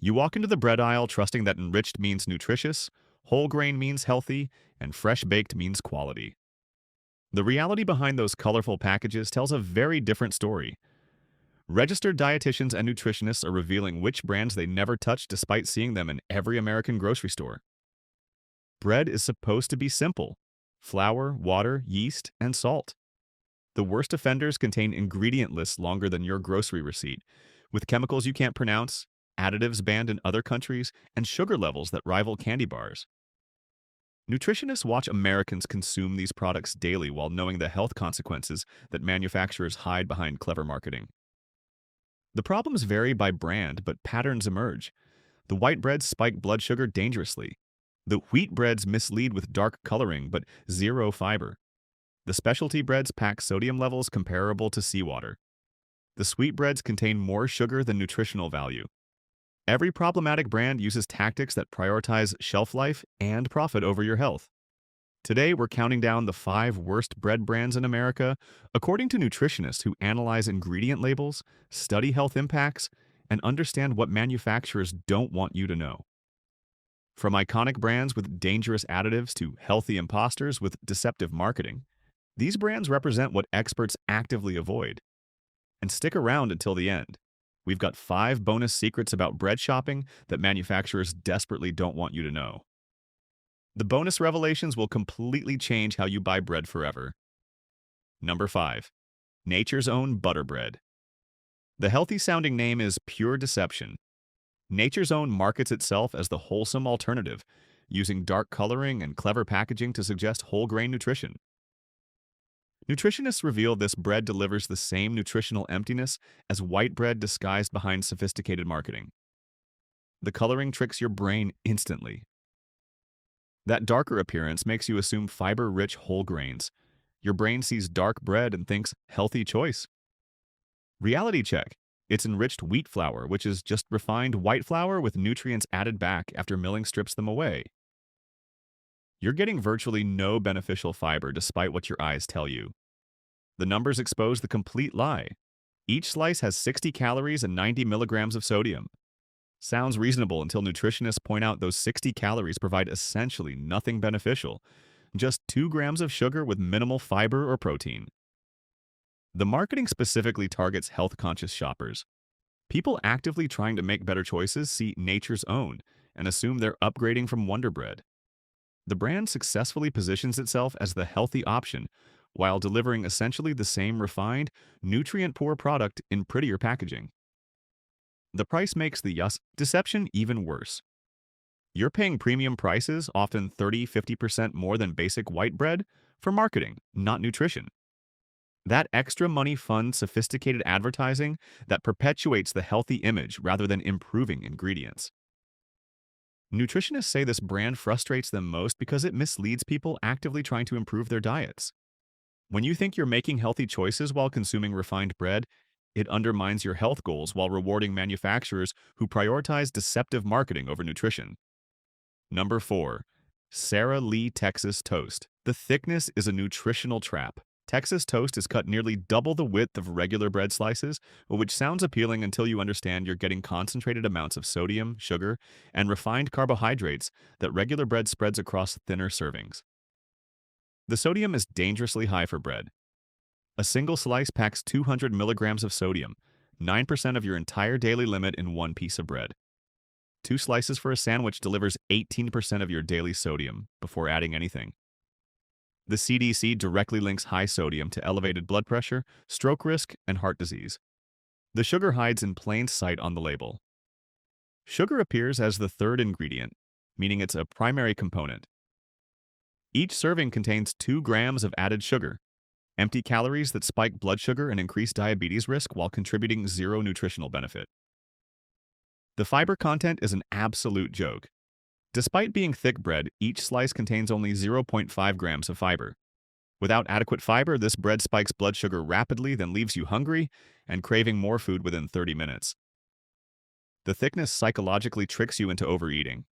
You walk into the bread aisle trusting that enriched means nutritious, whole grain means healthy, and fresh baked means quality. The reality behind those colorful packages tells a very different story. Registered dietitians and nutritionists are revealing which brands they never touch despite seeing them in every American grocery store. Bread is supposed to be simple: flour, water, yeast, and salt. The worst offenders contain ingredient lists longer than your grocery receipt, with chemicals you can't pronounce, additives banned in other countries, and sugar levels that rival candy bars. Nutritionists watch Americans consume these products daily while knowing the health consequences that manufacturers hide behind clever marketing. The problems vary by brand, but patterns emerge. The white breads spike blood sugar dangerously. The wheat breads mislead with dark coloring but zero fiber. The specialty breads pack sodium levels comparable to seawater. The sweet breads contain more sugar than nutritional value. Every problematic brand uses tactics that prioritize shelf life and profit over your health. Today, we're counting down the 5 worst bread brands in America, according to nutritionists who analyze ingredient labels, study health impacts, and understand what manufacturers don't want you to know. From iconic brands with dangerous additives to healthy imposters with deceptive marketing, these brands represent what experts actively avoid. And stick around until the end. We've got 5 bonus secrets about bread shopping that manufacturers desperately don't want you to know. The bonus revelations will completely change how you buy bread forever. Number 5. Nature's Own Butterbread. The healthy-sounding name is pure deception. Nature's Own markets itself as the wholesome alternative, using dark coloring and clever packaging to suggest whole grain nutrition. Nutritionists reveal this bread delivers the same nutritional emptiness as white bread disguised behind sophisticated marketing. The coloring tricks your brain instantly. That darker appearance makes you assume fiber-rich whole grains. Your brain sees dark bread and thinks, healthy choice. Reality check. It's enriched wheat flour, which is just refined white flour with nutrients added back after milling strips them away. You're getting virtually no beneficial fiber despite what your eyes tell you. The numbers expose the complete lie. Each slice has 60 calories and 90 milligrams of sodium. Sounds reasonable until nutritionists point out those 60 calories provide essentially nothing beneficial, just 2 grams of sugar with minimal fiber or protein. The marketing specifically targets health-conscious shoppers. People actively trying to make better choices see Nature's Own and assume they're upgrading from Wonderbread. The brand successfully positions itself as the healthy option while delivering essentially the same refined, nutrient-poor product in prettier packaging. The price makes the deception even worse. You're paying premium prices, often 30–50% more than basic white bread, for marketing, not nutrition. That extra money funds sophisticated advertising that perpetuates the healthy image rather than improving ingredients. Nutritionists say this brand frustrates them most because it misleads people actively trying to improve their diets. When you think you're making healthy choices while consuming refined bread, it undermines your health goals while rewarding manufacturers who prioritize deceptive marketing over nutrition. Number 4. Sara Lee Texas Toast. The thickness is a nutritional trap. Texas toast is cut nearly double the width of regular bread slices, which sounds appealing until you understand you're getting concentrated amounts of sodium, sugar, and refined carbohydrates that regular bread spreads across thinner servings. The sodium is dangerously high for bread. A single slice packs 200 milligrams of sodium, 9% of your entire daily limit in one piece of bread. 2 slices for a sandwich delivers 18% of your daily sodium before adding anything. The CDC directly links high sodium to elevated blood pressure, stroke risk, and heart disease. The sugar hides in plain sight on the label. Sugar appears as the third ingredient, meaning it's a primary component. Each serving contains 2 grams of added sugar, empty calories that spike blood sugar and increase diabetes risk while contributing 0 nutritional benefit. The fiber content is an absolute joke. Despite being thick bread, each slice contains only 0.5 grams of fiber. Without adequate fiber, this bread spikes blood sugar rapidly, then leaves you hungry and craving more food within 30 minutes. The thickness psychologically tricks you into overeating.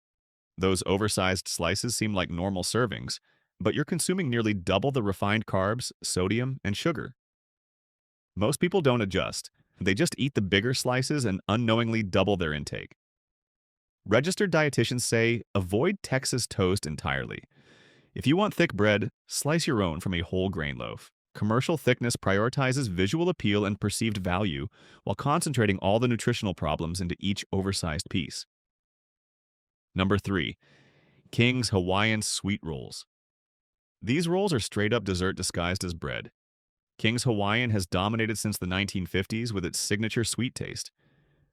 Those oversized slices seem like normal servings, but you're consuming nearly double the refined carbs, sodium, and sugar. Most people don't adjust. They just eat the bigger slices and unknowingly double their intake. Registered dietitians say avoid Texas toast entirely. If you want thick bread, slice your own from a whole grain loaf. Commercial thickness prioritizes visual appeal and perceived value while concentrating all the nutritional problems into each oversized piece. Number 3. King's Hawaiian Sweet Rolls. These rolls are straight up dessert disguised as bread. King's Hawaiian has dominated since the 1950s with its signature sweet taste.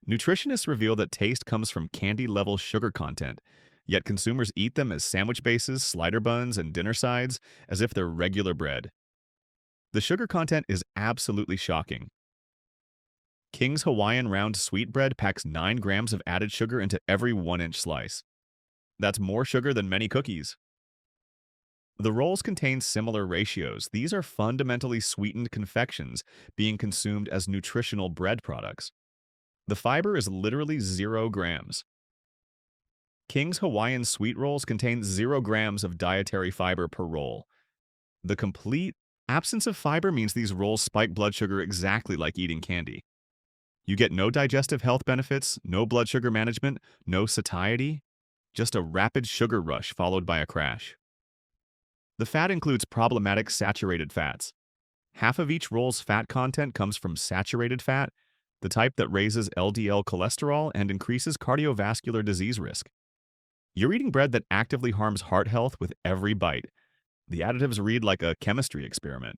Nutritionists reveal that taste comes from candy-level sugar content, yet consumers eat them as sandwich bases, slider buns, and dinner sides as if they're regular bread. The sugar content is absolutely shocking. King's Hawaiian round sweetbread packs 9 grams of added sugar into every 1-inch slice. That's more sugar than many cookies. The rolls contain similar ratios. These are fundamentally sweetened confections being consumed as nutritional bread products. The fiber is literally 0 grams. King's Hawaiian sweet rolls contain 0 grams of dietary fiber per roll. The complete absence of fiber means these rolls spike blood sugar exactly like eating candy. You get no digestive health benefits, no blood sugar management, no satiety, just a rapid sugar rush followed by a crash. The fat includes problematic saturated fats. Half of each roll's fat content comes from saturated fat, the type that raises LDL cholesterol and increases cardiovascular disease risk. You're eating bread that actively harms heart health with every bite. The additives read like a chemistry experiment.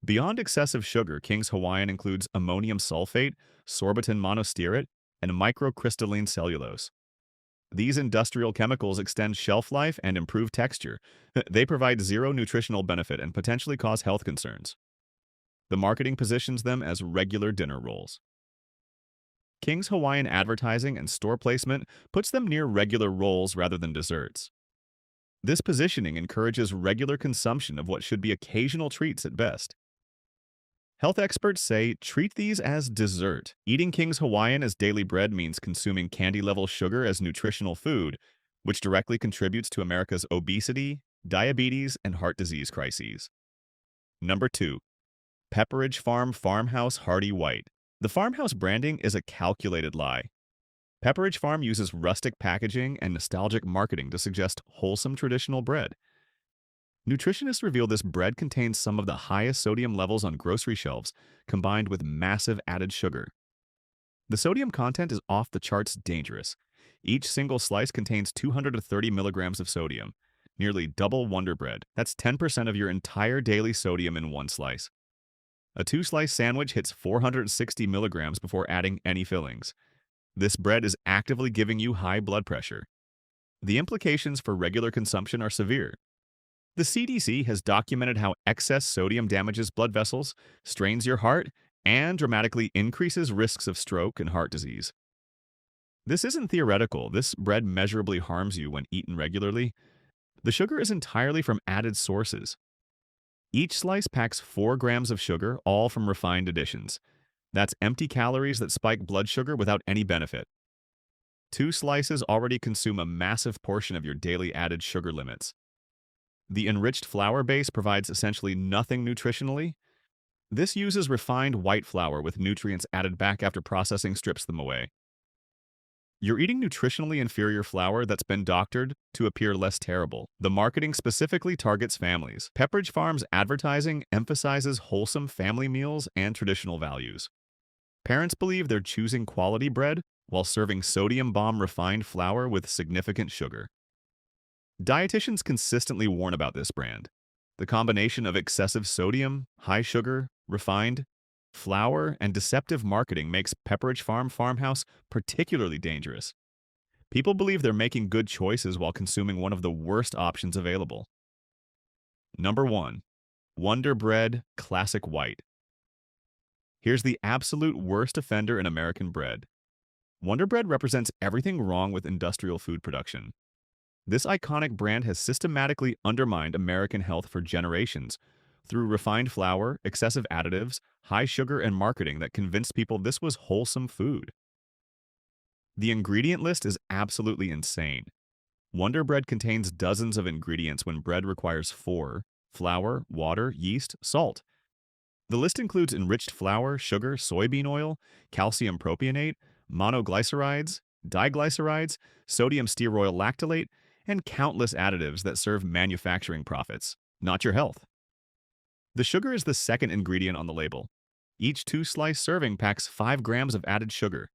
Beyond excessive sugar, King's Hawaiian includes ammonium sulfate, sorbitan monostearate, and microcrystalline cellulose. These industrial chemicals extend shelf life and improve texture. They provide zero nutritional benefit and potentially cause health concerns. The marketing positions them as regular dinner rolls. King's Hawaiian advertising and store placement puts them near regular rolls rather than desserts. This positioning encourages regular consumption of what should be occasional treats at best. Health experts say treat these as dessert. Eating King's Hawaiian as daily bread means consuming candy-level sugar as nutritional food, which directly contributes to America's obesity, diabetes, and heart disease crises. Number 2. Pepperidge Farmhouse Hearty White. The Farmhouse branding is a calculated lie. Pepperidge Farm uses rustic packaging and nostalgic marketing to suggest wholesome traditional bread. Nutritionists reveal this bread contains some of the highest sodium levels on grocery shelves, combined with massive added sugar. The sodium content is off the charts dangerous. Each single slice contains 230 milligrams of sodium, nearly double Wonderbread. That's 10% of your entire daily sodium in one slice. A 2-slice sandwich hits 460 milligrams before adding any fillings. This bread is actively giving you high blood pressure. The implications for regular consumption are severe. The CDC has documented how excess sodium damages blood vessels, strains your heart, and dramatically increases risks of stroke and heart disease. This isn't theoretical. This bread measurably harms you when eaten regularly. The sugar is entirely from added sources. Each slice packs 4 grams of sugar, all from refined additions. That's empty calories that spike blood sugar without any benefit. 2 slices already consume a massive portion of your daily added sugar limits. The enriched flour base provides essentially nothing nutritionally. This uses refined white flour with nutrients added back after processing strips them away. You're eating nutritionally inferior flour that's been doctored to appear less terrible. The marketing specifically targets families. Pepperidge Farm's advertising emphasizes wholesome family meals and traditional values. Parents believe they're choosing quality bread while serving sodium bomb refined flour with significant sugar. Dietitians consistently warn about this brand. The combination of excessive sodium, high sugar, refined flour, and deceptive marketing makes Pepperidge Farmhouse particularly dangerous. People believe they're making good choices while consuming one of the worst options available. Number 1. Wonderbread Classic White. Here's the absolute worst offender in American bread. Wonderbread represents everything wrong with industrial food production. This iconic brand has systematically undermined American health for generations through refined flour, excessive additives, high sugar, and marketing that convinced people this was wholesome food. The ingredient list is absolutely insane. Wonderbread contains dozens of ingredients when bread requires 4: flour, water, yeast, salt. The list includes enriched flour, sugar, soybean oil, calcium propionate, monoglycerides, diglycerides, sodium stearoyl lactylate, and countless additives that serve manufacturing profits, not your health. The sugar is the second ingredient on the label. Each two-slice serving packs 5 grams of added sugar.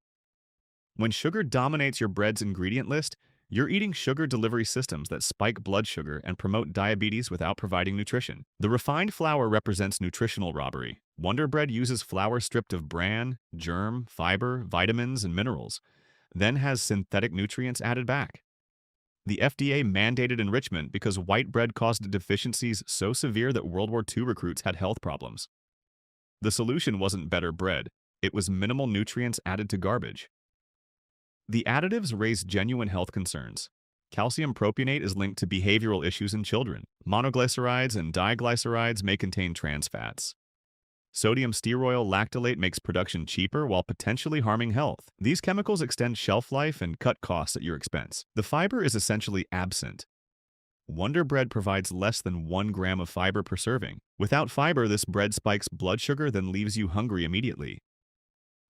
When sugar dominates your bread's ingredient list, you're eating sugar delivery systems that spike blood sugar and promote diabetes without providing nutrition. The refined flour represents nutritional robbery. Wonderbread uses flour stripped of bran, germ, fiber, vitamins, and minerals, then has synthetic nutrients added back. The FDA mandated enrichment because white bread caused deficiencies so severe that World War II recruits had health problems. The solution wasn't better bread, it was minimal nutrients added to garbage. The additives raise genuine health concerns. Calcium propionate is linked to behavioral issues in children. Monoglycerides and diglycerides may contain trans fats. Sodium stearoyl lactylate makes production cheaper while potentially harming health. These chemicals extend shelf life and cut costs at your expense. The fiber is essentially absent. Wonderbread provides less than 1 gram of fiber per serving. Without fiber, this bread spikes blood sugar, then leaves you hungry immediately.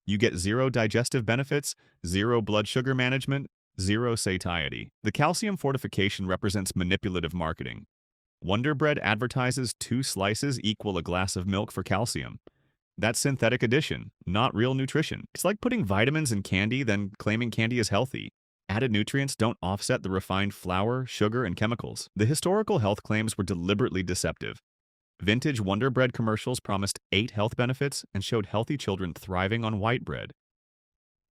You get 0 digestive benefits, 0 blood sugar management, 0 satiety. The calcium fortification represents manipulative marketing. Wonderbread advertises 2 slices equal a glass of milk for calcium. That's synthetic addition, not real nutrition. It's like putting vitamins in candy, then claiming candy is healthy. Added nutrients don't offset the refined flour, sugar, and chemicals. The historical health claims were deliberately deceptive. Vintage Wonderbread commercials promised 8 health benefits and showed healthy children thriving on white bread.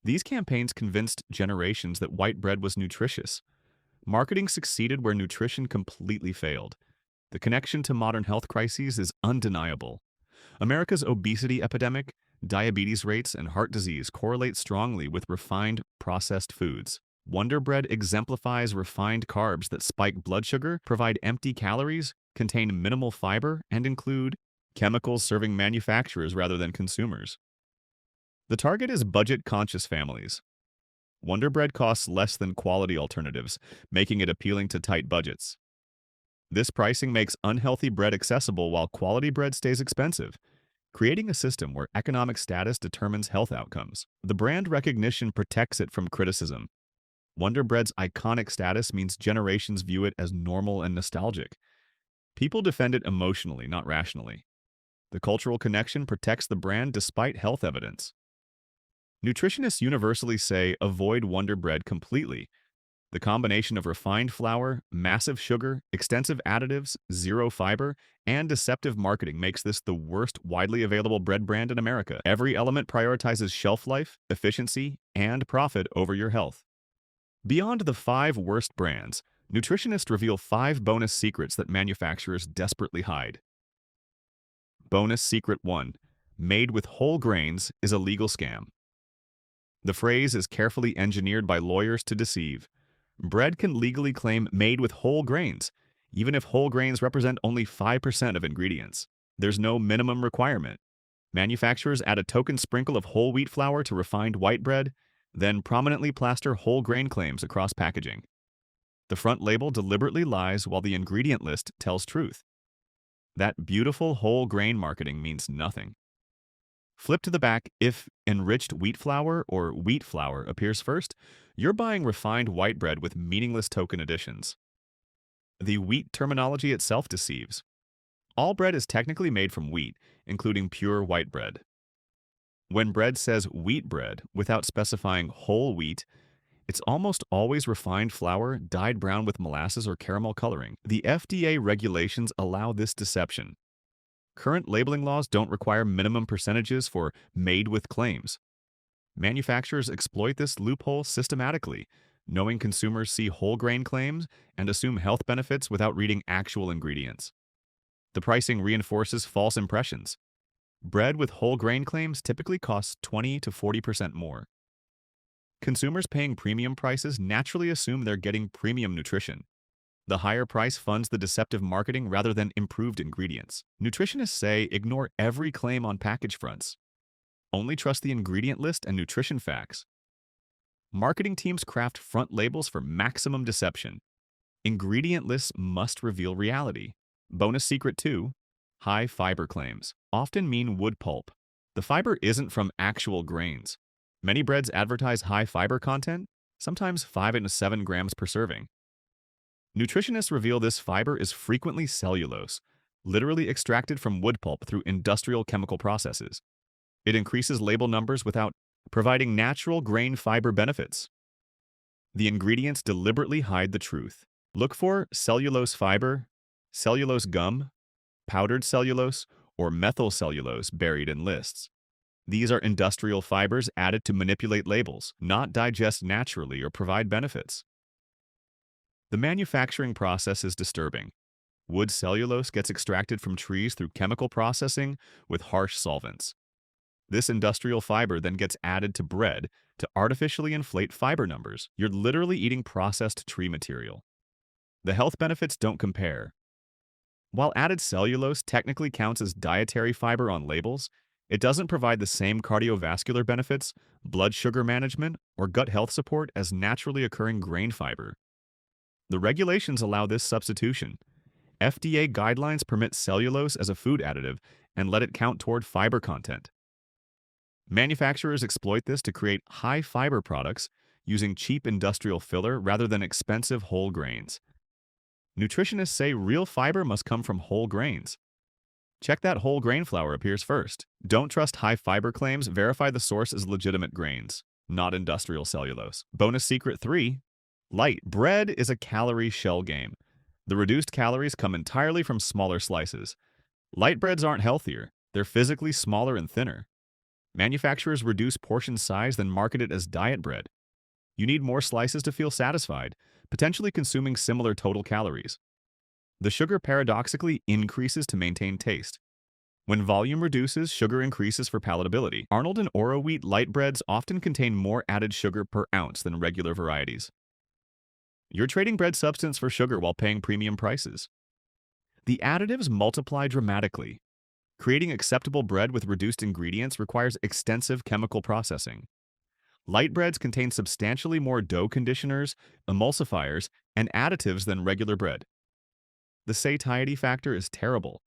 These campaigns convinced generations that white bread was nutritious. Marketing succeeded where nutrition completely failed. The connection to modern health crises is undeniable. America's obesity epidemic, diabetes rates, and heart disease correlate strongly with refined, processed foods. Wonderbread exemplifies refined carbs that spike blood sugar, provide empty calories, contain minimal fiber, and include chemicals serving manufacturers rather than consumers. The target is budget-conscious families. Wonderbread costs less than quality alternatives, making it appealing to tight budgets. This pricing makes unhealthy bread accessible while quality bread stays expensive, creating a system where economic status determines health outcomes. The brand recognition protects it from criticism. Wonderbread's iconic status means generations view it as normal and nostalgic. People defend it emotionally, not rationally. The cultural connection protects the brand despite health evidence. Nutritionists universally say avoid Wonderbread completely. The combination of refined flour, massive sugar, extensive additives, 0 fiber, and deceptive marketing makes this the worst widely available bread brand in America. Every element prioritizes shelf life, efficiency, and profit over your health. Beyond the 5 worst brands, nutritionists reveal 5 bonus secrets that manufacturers desperately hide. Bonus Secret 1. Made with whole grains is a legal scam. The phrase is carefully engineered by lawyers to deceive. Bread can legally claim made with whole grains, even if whole grains represent only 5% of ingredients. There's no minimum requirement. Manufacturers add a token sprinkle of whole wheat flour to refined white bread, then prominently plaster whole grain claims across packaging. The front label deliberately lies while the ingredient list tells truth. That beautiful whole grain marketing means nothing. Flip to the back. If enriched wheat flour or wheat flour appears first, you're buying refined white bread with meaningless token additions. The wheat terminology itself deceives. All bread is technically made from wheat, including pure white bread. When bread says wheat bread without specifying whole wheat, it's almost always refined flour dyed brown with molasses or caramel coloring. The FDA regulations allow this deception. Current labeling laws don't require minimum percentages for made with claims. Manufacturers exploit this loophole systematically, knowing consumers see whole grain claims and assume health benefits without reading actual ingredients. The pricing reinforces false impressions. Bread with whole grain claims typically costs 20 to 40% more. Consumers paying premium prices naturally assume they're getting premium nutrition. The higher price funds the deceptive marketing rather than improved ingredients. Nutritionists say ignore every claim on package fronts. Only trust the ingredient list and nutrition facts. Marketing teams craft front labels for maximum deception. Ingredient lists must reveal reality. Bonus Secret 2. High fiber claims often mean wood pulp. The fiber isn't from actual grains. Many breads advertise high fiber content, sometimes 5 to 7 grams per serving. Nutritionists reveal this fiber is frequently cellulose, literally extracted from wood pulp through industrial chemical processes. It increases label numbers without providing natural grain fiber benefits. The ingredients deliberately hide the truth. Look for cellulose fiber, cellulose gum, powdered cellulose, or methyl cellulose buried in lists. These are industrial fibers added to manipulate labels, not digest naturally or provide benefits. The manufacturing process is disturbing. Wood cellulose gets extracted from trees through chemical processing with harsh solvents. This industrial fiber then gets added to bread to artificially inflate fiber numbers. You're literally eating processed tree material. The health benefits don't compare. While added cellulose technically counts as dietary fiber on labels, it doesn't provide the same cardiovascular benefits, blood sugar management, or gut health support as naturally occurring grain fiber. The regulations allow this substitution. FDA guidelines permit cellulose as a food additive and let it count toward fiber content. Manufacturers exploit this to create high-fiber products using cheap industrial filler rather than expensive whole grains. Nutritionists say real fiber must come from whole grains. Check that whole grain flour appears first. Don't trust high-fiber claims, verify the source is legitimate grains, not industrial cellulose. Bonus secret 3. Light bread is a calorie shell game. The reduced calories come entirely from smaller slices. Light breads aren't healthier, they're physically smaller and thinner. Manufacturers reduce portion size then market it as diet bread. You need more slices to feel satisfied, potentially consuming similar total calories. The sugar paradoxically increases to maintain taste. When volume reduces, sugar increases for palatability. Arnold and Oro wheat light breads often contain more added sugar per ounce than regular varieties. You're trading bread substance for sugar while paying premium prices. The additives multiply dramatically. Creating acceptable bread with reduced ingredients requires extensive chemical processing. Light breads contain substantially more dough conditioners, emulsifiers, and additives than regular bread. The satiety factor is terrible.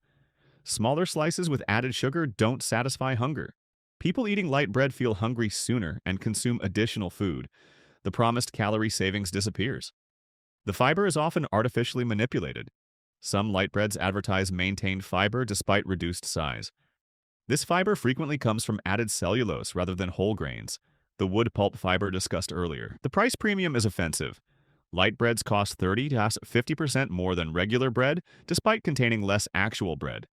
Smaller slices with added sugar don't satisfy hunger. People eating light bread feel hungry sooner and consume additional food. The promised calorie savings disappears. The fiber is often artificially manipulated. Some light breads advertise maintained fiber despite reduced size. This fiber frequently comes from added cellulose rather than whole grains, the wood pulp fiber discussed earlier. The price premium is offensive. Light breads cost 30 to 50% more than regular bread, despite containing less actual bread.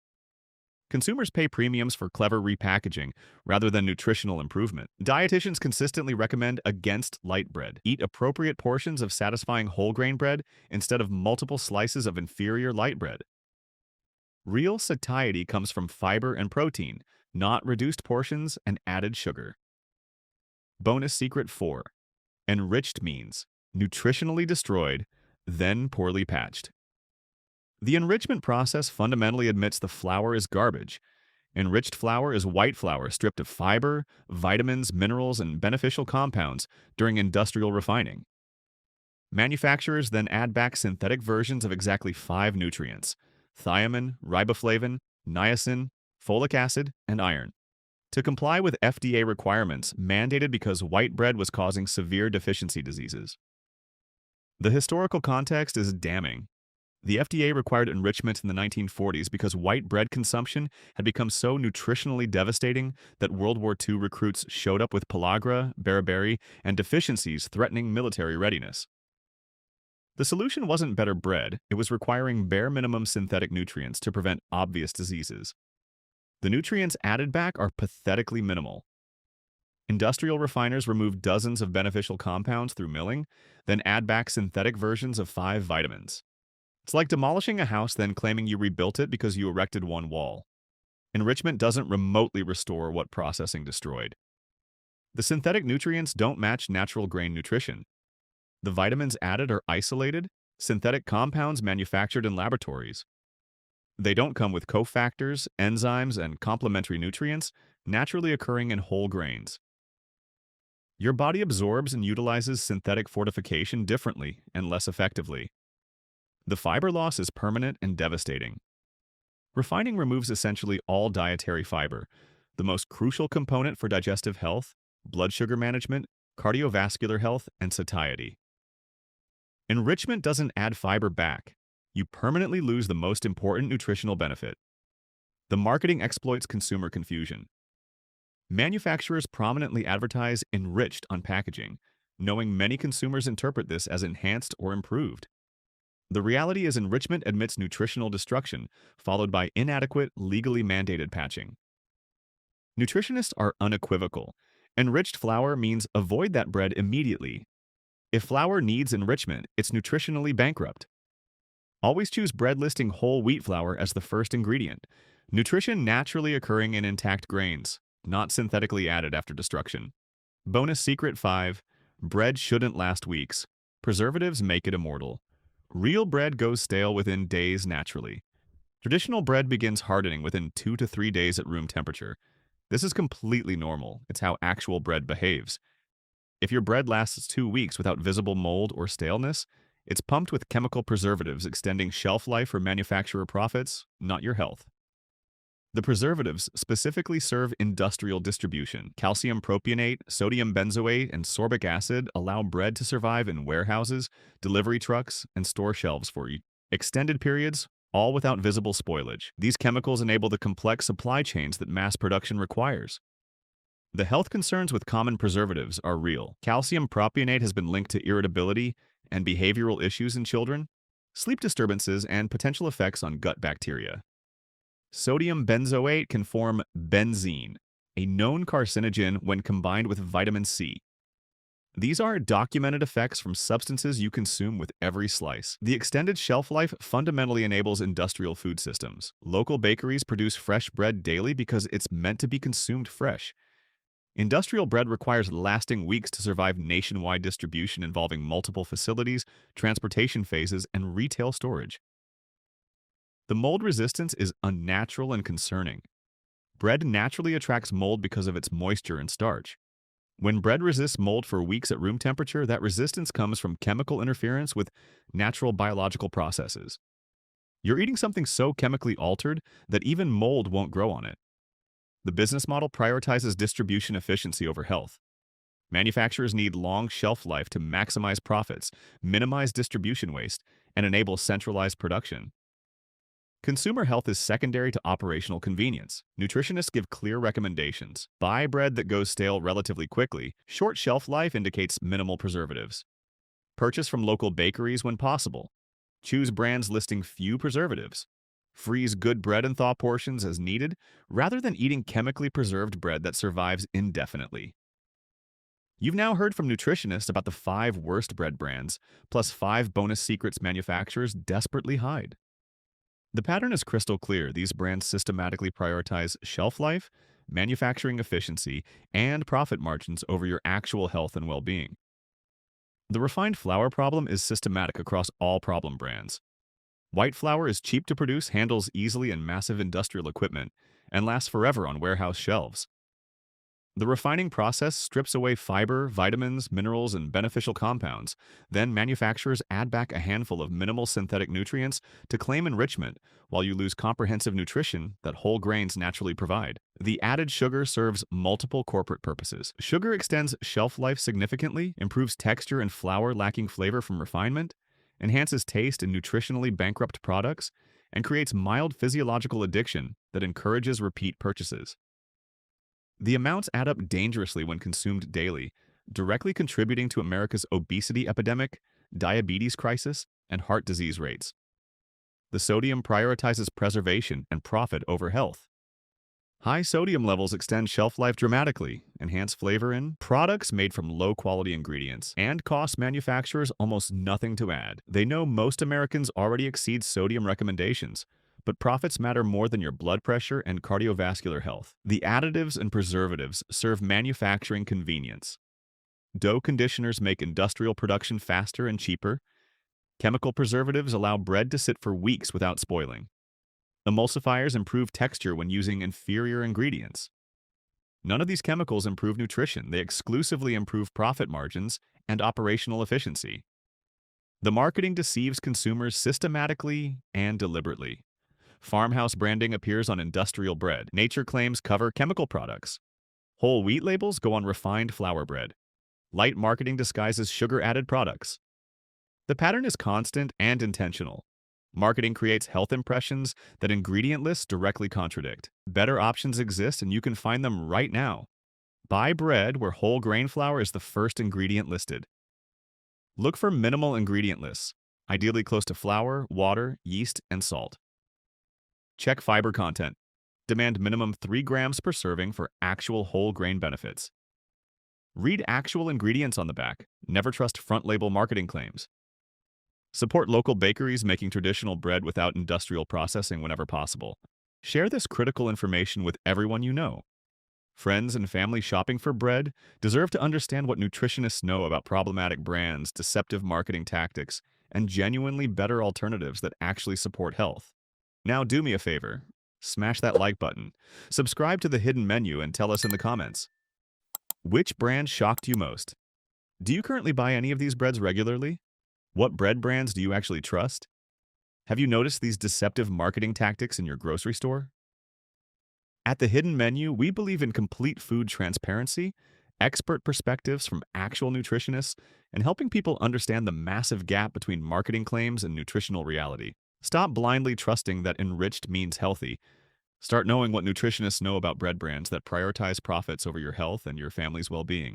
Consumers pay premiums for clever repackaging rather than nutritional improvement. Dietitians consistently recommend against light bread. Eat appropriate portions of satisfying whole grain bread instead of multiple slices of inferior light bread. Real satiety comes from fiber and protein, not reduced portions and added sugar. Bonus secret 4. Enriched means nutritionally destroyed, then poorly patched. The enrichment process fundamentally admits the flour is garbage. Enriched flour is white flour stripped of fiber, vitamins, minerals, and beneficial compounds during industrial refining. Manufacturers then add back synthetic versions of exactly 5 nutrients: thiamine, riboflavin, niacin, folic acid, and iron. To comply with FDA requirements mandated because white bread was causing severe deficiency diseases. The historical context is damning. The FDA required enrichment in the 1940s because white bread consumption had become so nutritionally devastating that World War II recruits showed up with pellagra, beriberi, and deficiencies threatening military readiness. The solution wasn't better bread, it was requiring bare minimum synthetic nutrients to prevent obvious diseases. The nutrients added back are pathetically minimal. Industrial refiners remove dozens of beneficial compounds through milling, then add back synthetic versions of 5 vitamins. It's like demolishing a house then claiming you rebuilt it because you erected one wall. Enrichment doesn't remotely restore what processing destroyed. The synthetic nutrients don't match natural grain nutrition. The vitamins added are isolated, synthetic compounds manufactured in laboratories. They don't come with cofactors, enzymes, and complementary nutrients naturally occurring in whole grains. Your body absorbs and utilizes synthetic fortification differently and less effectively. The fiber loss is permanent and devastating. Refining removes essentially all dietary fiber, the most crucial component for digestive health, blood sugar management, cardiovascular health, and satiety. Enrichment doesn't add fiber back. You permanently lose the most important nutritional benefit. The marketing exploits consumer confusion. Manufacturers prominently advertise enriched on packaging, knowing many consumers interpret this as enhanced or improved. The reality is enrichment admits nutritional destruction, followed by inadequate, legally mandated patching. Nutritionists are unequivocal. Enriched flour means avoid that bread immediately. If flour needs enrichment, it's nutritionally bankrupt. Always choose bread listing whole wheat flour as the first ingredient. Nutrition naturally occurring in intact grains, not synthetically added after destruction. Bonus secret 5. Bread shouldn't last weeks. Preservatives make it immortal. Real bread goes stale within days naturally. Traditional bread begins hardening within 2 to 3 days at room temperature. This is completely normal. It's how actual bread behaves. If your bread lasts 2 weeks without visible mold or staleness, it's pumped with chemical preservatives extending shelf life for manufacturer profits, not your health. The preservatives specifically serve industrial distribution. Calcium propionate, sodium benzoate, and sorbic acid allow bread to survive in warehouses, delivery trucks, and store shelves for extended periods, all without visible spoilage. These chemicals enable the complex supply chains that mass production requires. The health concerns with common preservatives are real. Calcium propionate has been linked to irritability and behavioral issues in children, sleep disturbances, and potential effects on gut bacteria. Sodium benzoate can form benzene, a known carcinogen when combined with vitamin C. These are documented effects from substances you consume with every slice. The extended shelf life fundamentally enables industrial food systems. Local bakeries produce fresh bread daily because it's meant to be consumed fresh. Industrial bread requires lasting weeks to survive nationwide distribution involving multiple facilities, transportation phases, and retail storage. The mold resistance is unnatural and concerning. Bread naturally attracts mold because of its moisture and starch. When bread resists mold for weeks at room temperature, that resistance comes from chemical interference with natural biological processes. You're eating something so chemically altered that even mold won't grow on it. The business model prioritizes distribution efficiency over health. Manufacturers need long shelf life to maximize profits, minimize distribution waste, and enable centralized production. Consumer health is secondary to operational convenience. Nutritionists give clear recommendations. Buy bread that goes stale relatively quickly. Short shelf life indicates minimal preservatives. Purchase from local bakeries when possible. Choose brands listing few preservatives. Freeze good bread and thaw portions as needed, rather than eating chemically preserved bread that survives indefinitely. You've now heard from nutritionists about the 5 worst bread brands, plus 5 bonus secrets manufacturers desperately hide. The pattern is crystal clear. These brands systematically prioritize shelf life, manufacturing efficiency, and profit margins over your actual health and well-being. The refined flour problem is systematic across all problem brands. White flour is cheap to produce, handles easily in massive industrial equipment, and lasts forever on warehouse shelves. The refining process strips away fiber, vitamins, minerals, and beneficial compounds. Then manufacturers add back a handful of minimal synthetic nutrients to claim enrichment, while you lose comprehensive nutrition that whole grains naturally provide. The added sugar serves multiple corporate purposes. Sugar extends shelf life significantly, improves texture in flour lacking flavor from refinement, enhances taste in nutritionally bankrupt products, and creates mild physiological addiction that encourages repeat purchases. The amounts add up dangerously when consumed daily, directly contributing to America's obesity epidemic, diabetes crisis, and heart disease rates. The sodium prioritizes preservation and profit over health. High sodium levels extend shelf life dramatically, enhance flavor in products made from low-quality ingredients, and cost manufacturers almost nothing to add. They know most Americans already exceed sodium recommendations, but profits matter more than your blood pressure and cardiovascular health. The additives and preservatives serve manufacturing convenience. Dough conditioners make industrial production faster and cheaper. Chemical preservatives allow bread to sit for weeks without spoiling. Emulsifiers improve texture when using inferior ingredients. None of these chemicals improve nutrition. They exclusively improve profit margins and operational efficiency. The marketing deceives consumers systematically and deliberately. Farmhouse branding appears on industrial bread. Nature claims cover chemical products. Whole wheat labels go on refined flour bread. Light marketing disguises sugar-added products. The pattern is constant and intentional. Marketing creates health impressions that ingredient lists directly contradict. Better options exist and you can find them right now. Buy bread where whole grain flour is the first ingredient listed. Look for minimal ingredient lists, ideally close to flour, water, yeast, and salt. Check fiber content. Demand minimum 3 grams per serving for actual whole grain benefits. Read actual ingredients on the back. Never trust front label marketing claims. Support local bakeries making traditional bread without industrial processing whenever possible. Share this critical information with everyone you know. Friends and family shopping for bread deserve to understand what nutritionists know about problematic brands, deceptive marketing tactics, and genuinely better alternatives that actually support health. Now do me a favor. Smash that like button. Subscribe to the hidden menu and tell us in the comments. Which brand shocked you most? Do you currently buy any of these breads regularly? What bread brands do you actually trust? Have you noticed these deceptive marketing tactics in your grocery store? At the Hidden Menu, we believe in complete food transparency, expert perspectives from actual nutritionists, and helping people understand the massive gap between marketing claims and nutritional reality. Stop blindly trusting that enriched means healthy. Start knowing what nutritionists know about bread brands that prioritize profits over your health and your family's well-being.